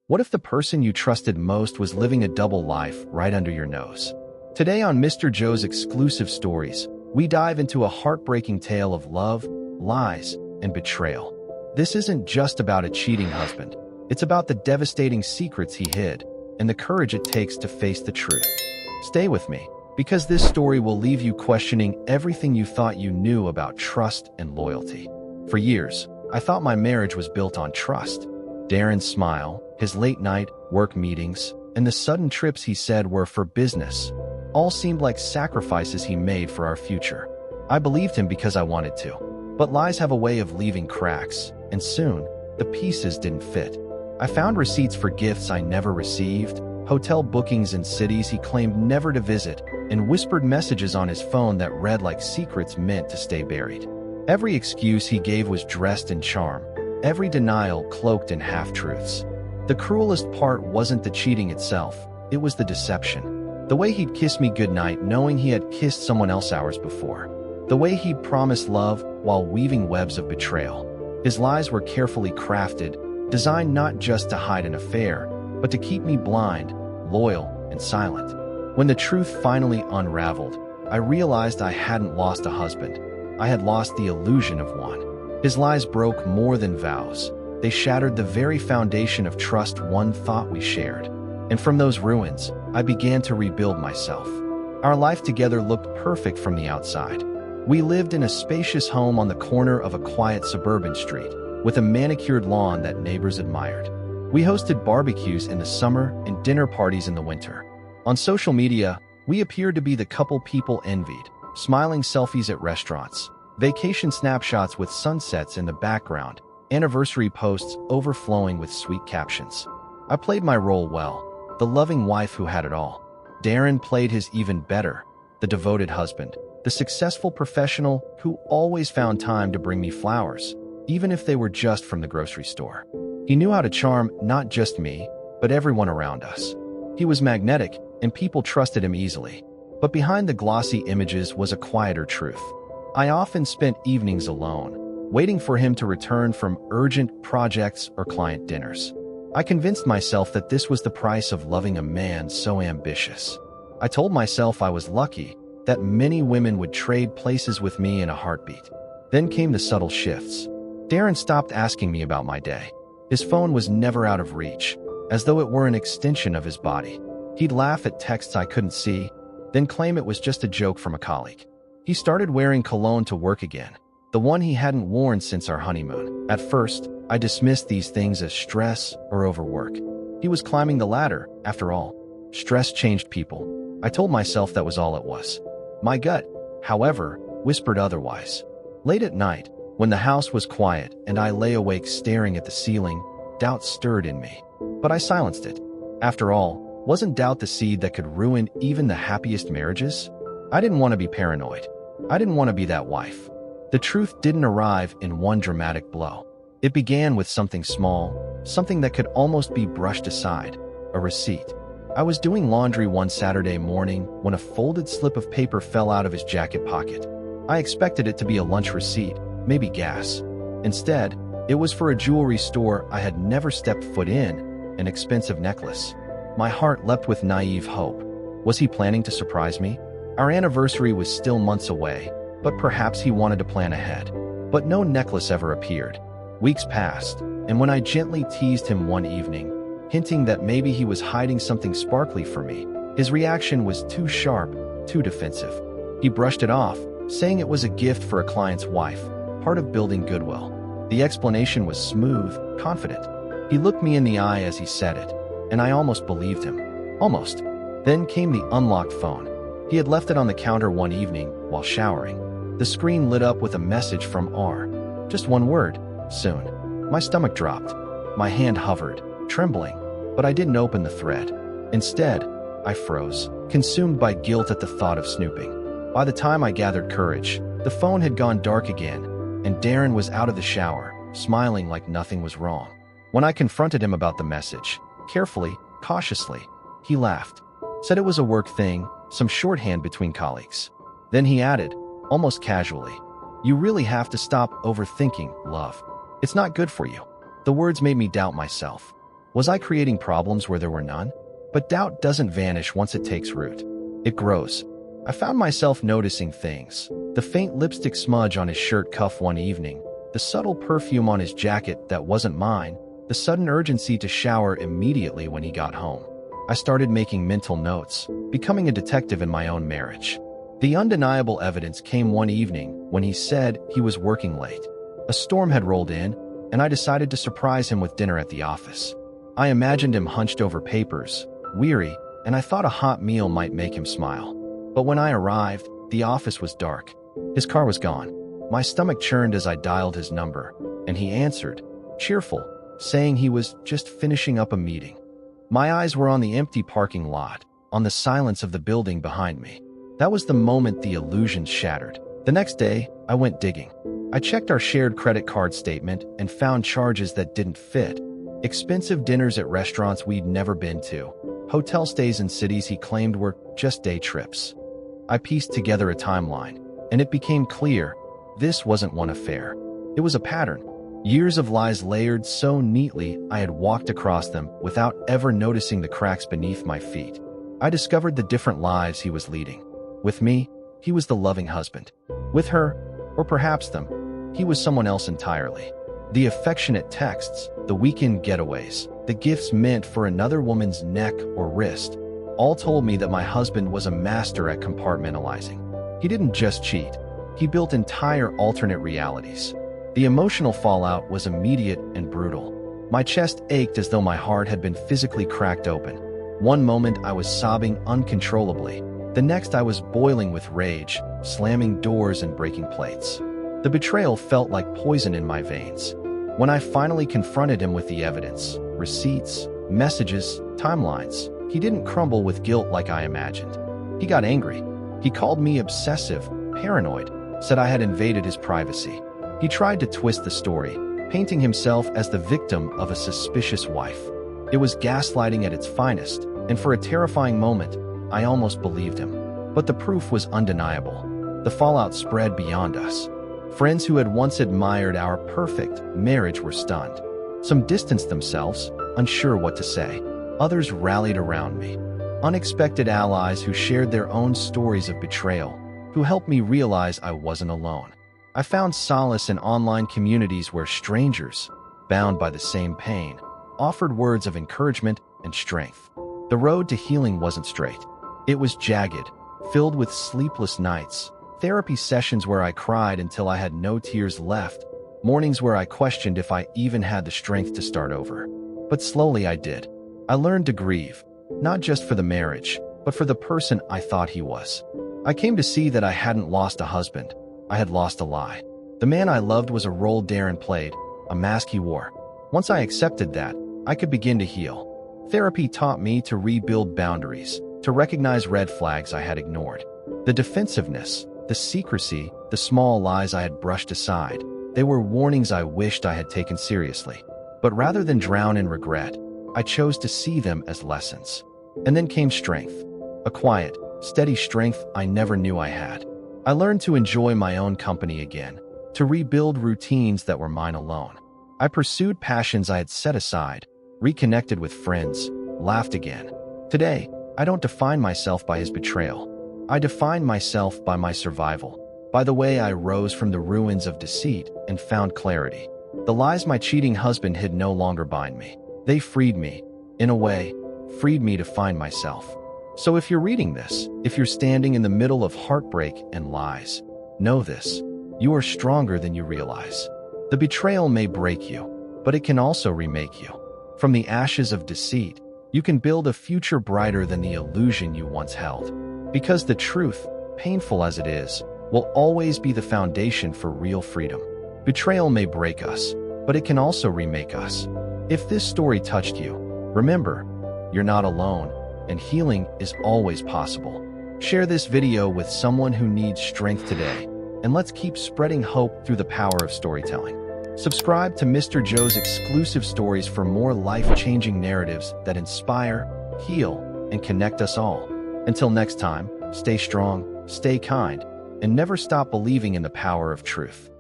What if the person you trusted most was living a double life right under your nose? Today on Mr. Joe's exclusive stories, we dive into a heartbreaking tale of love, lies, and betrayal. This isn't just about a cheating husband. It's about the devastating secrets he hid and the courage it takes to face the truth. Stay with me, because this story will leave you questioning everything you thought you knew about trust and loyalty. For years, I thought my marriage was built on trust. Darren's smile, his late-night work meetings, and the sudden trips he said were for business all seemed like sacrifices he made for our future. I believed him because I wanted to. But lies have a way of leaving cracks, and soon, the pieces didn't fit. I found receipts for gifts I never received, hotel bookings in cities he claimed never to visit, and whispered messages on his phone that read like secrets meant to stay buried. Every excuse he gave was dressed in charm, every denial cloaked in half-truths. The cruelest part wasn't the cheating itself, it was the deception. The way he'd kiss me goodnight knowing he had kissed someone else hours before. The way he'd promised love while weaving webs of betrayal. His lies were carefully crafted, designed not just to hide an affair, but to keep me blind, loyal, and silent. When the truth finally unraveled, I realized I hadn't lost a husband. I had lost the illusion of one. His lies broke more than vows. They shattered the very foundation of trust one thought we shared. And from those ruins, I began to rebuild myself. Our life together looked perfect from the outside. We lived in a spacious home on the corner of a quiet suburban street, with a manicured lawn that neighbors admired. We hosted barbecues in the summer and dinner parties in the winter. On social media, we appeared to be the couple people envied, smiling selfies at restaurants, vacation snapshots with sunsets in the background, anniversary posts overflowing with sweet captions. I played my role well, the loving wife who had it all. Darren played his even better, the devoted husband, the successful professional who always found time to bring me flowers, even if they were just from the grocery store. He knew how to charm not just me, but everyone around us. He was magnetic, and people trusted him easily. But behind the glossy images was a quieter truth. I often spent evenings alone, waiting for him to return from urgent projects or client dinners. I convinced myself that this was the price of loving a man so ambitious. I told myself I was lucky, that many women would trade places with me in a heartbeat. Then came the subtle shifts. Darren stopped asking me about my day. His phone was never out of reach, as though it were an extension of his body. He'd laugh at texts I couldn't see, then claim it was just a joke from a colleague. He started wearing cologne to work again, the one he hadn't worn since our honeymoon. At first, I dismissed these things as stress or overwork. He was climbing the ladder, after all. Stress changed people. I told myself that was all it was. My gut, however, whispered otherwise. Late at night, when the house was quiet and I lay awake staring at the ceiling, doubt stirred in me. But I silenced it. After all, wasn't doubt the seed that could ruin even the happiest marriages? I didn't want to be paranoid. I didn't want to be that wife. The truth didn't arrive in one dramatic blow. It began with something small, something that could almost be brushed aside, a receipt. I was doing laundry one Saturday morning when a folded slip of paper fell out of his jacket pocket. I expected it to be a lunch receipt, maybe gas. Instead, it was for a jewelry store I had never stepped foot in, an expensive necklace. My heart leapt with naive hope. Was he planning to surprise me? Our anniversary was still months away, but perhaps he wanted to plan ahead. But no necklace ever appeared. Weeks passed, and when I gently teased him one evening, hinting that maybe he was hiding something sparkly for me, his reaction was too sharp, too defensive. He brushed it off, saying it was a gift for a client's wife, part of building goodwill. The explanation was smooth, confident. He looked me in the eye as he said it, and I almost believed him. Almost. Then came the unlocked phone. He had left it on the counter one evening while showering. The screen lit up with a message from R. Just one word, soon. My stomach dropped. My hand hovered, trembling, but I didn't open the thread. Instead, I froze, consumed by guilt at the thought of snooping. By the time I gathered courage, the phone had gone dark again, and Darren was out of the shower, smiling like nothing was wrong. When I confronted him about the message, carefully, cautiously, he laughed, said it was a work thing, some shorthand between colleagues. Then he added, almost casually, "You really have to stop overthinking, love. It's not good for you." The words made me doubt myself. Was I creating problems where there were none? But doubt doesn't vanish once it takes root. It grows. I found myself noticing things. The faint lipstick smudge on his shirt cuff one evening, the subtle perfume on his jacket that wasn't mine, the sudden urgency to shower immediately when he got home. I started making mental notes, becoming a detective in my own marriage. The undeniable evidence came one evening when he said he was working late. A storm had rolled in, and I decided to surprise him with dinner at the office. I imagined him hunched over papers, weary, and I thought a hot meal might make him smile. But when I arrived, the office was dark. His car was gone. My stomach churned as I dialed his number, and he answered, cheerful, saying he was just finishing up a meeting. My eyes were on the empty parking lot, on the silence of the building behind me. That was the moment the illusion shattered. The next day, I went digging. I checked our shared credit card statement and found charges that didn't fit. Expensive dinners at restaurants we'd never been to. Hotel stays in cities he claimed were just day trips. I pieced together a timeline, and it became clear this wasn't one affair. It was a pattern. Years of lies layered so neatly I had walked across them without ever noticing the cracks beneath my feet. I discovered the different lives he was leading. With me, he was the loving husband. With her, or perhaps them, he was someone else entirely. The affectionate texts, the weekend getaways, the gifts meant for another woman's neck or wrist, all told me that my husband was a master at compartmentalizing. He didn't just cheat. He built entire alternate realities. The emotional fallout was immediate and brutal. My chest ached as though my heart had been physically cracked open. One moment I was sobbing uncontrollably. The next I was boiling with rage, slamming doors and breaking plates. The betrayal felt like poison in my veins. When I finally confronted him with the evidence, receipts, messages, timelines, he didn't crumble with guilt like I imagined. He got angry. He called me obsessive, paranoid, said I had invaded his privacy. He tried to twist the story, painting himself as the victim of a suspicious wife. It was gaslighting at its finest, and for a terrifying moment, I almost believed him. But the proof was undeniable. The fallout spread beyond us. Friends who had once admired our perfect marriage were stunned. Some distanced themselves, unsure what to say. Others rallied around me. Unexpected allies who shared their own stories of betrayal, who helped me realize I wasn't alone. I found solace in online communities where strangers, bound by the same pain, offered words of encouragement and strength. The road to healing wasn't straight. It was jagged, filled with sleepless nights, therapy sessions where I cried until I had no tears left, mornings where I questioned if I even had the strength to start over. But slowly I did. I learned to grieve, not just for the marriage, but for the person I thought he was. I came to see that I hadn't lost a husband. I had lost a lie. The man I loved was a role Darren played, a mask he wore. Once I accepted that, I could begin to heal. Therapy taught me to rebuild boundaries, to recognize red flags I had ignored. The defensiveness, the secrecy, the small lies I had brushed aside, they were warnings I wished I had taken seriously. But rather than drown in regret, I chose to see them as lessons. And then came strength, a quiet, steady strength I never knew I had. I learned to enjoy my own company again, to rebuild routines that were mine alone. I pursued passions I had set aside, reconnected with friends, laughed again. Today, I don't define myself by his betrayal. I define myself by my survival, by the way I rose from the ruins of deceit and found clarity. The lies my cheating husband hid no longer bind me. They freed me, in a way, freed me to find myself. So if you're reading this, if you're standing in the middle of heartbreak and lies, know this: you are stronger than you realize. The betrayal may break you, but it can also remake you. From the ashes of deceit, you can build a future brighter than the illusion you once held. Because the truth, painful as it is, will always be the foundation for real freedom. Betrayal may break us, but it can also remake us. If this story touched you, remember, you're not alone, and healing is always possible. Share this video with someone who needs strength today, and let's keep spreading hope through the power of storytelling. Subscribe to Mr. Joe's exclusive stories for more life-changing narratives that inspire, heal, and connect us all. Until next time, stay strong, stay kind, and never stop believing in the power of truth.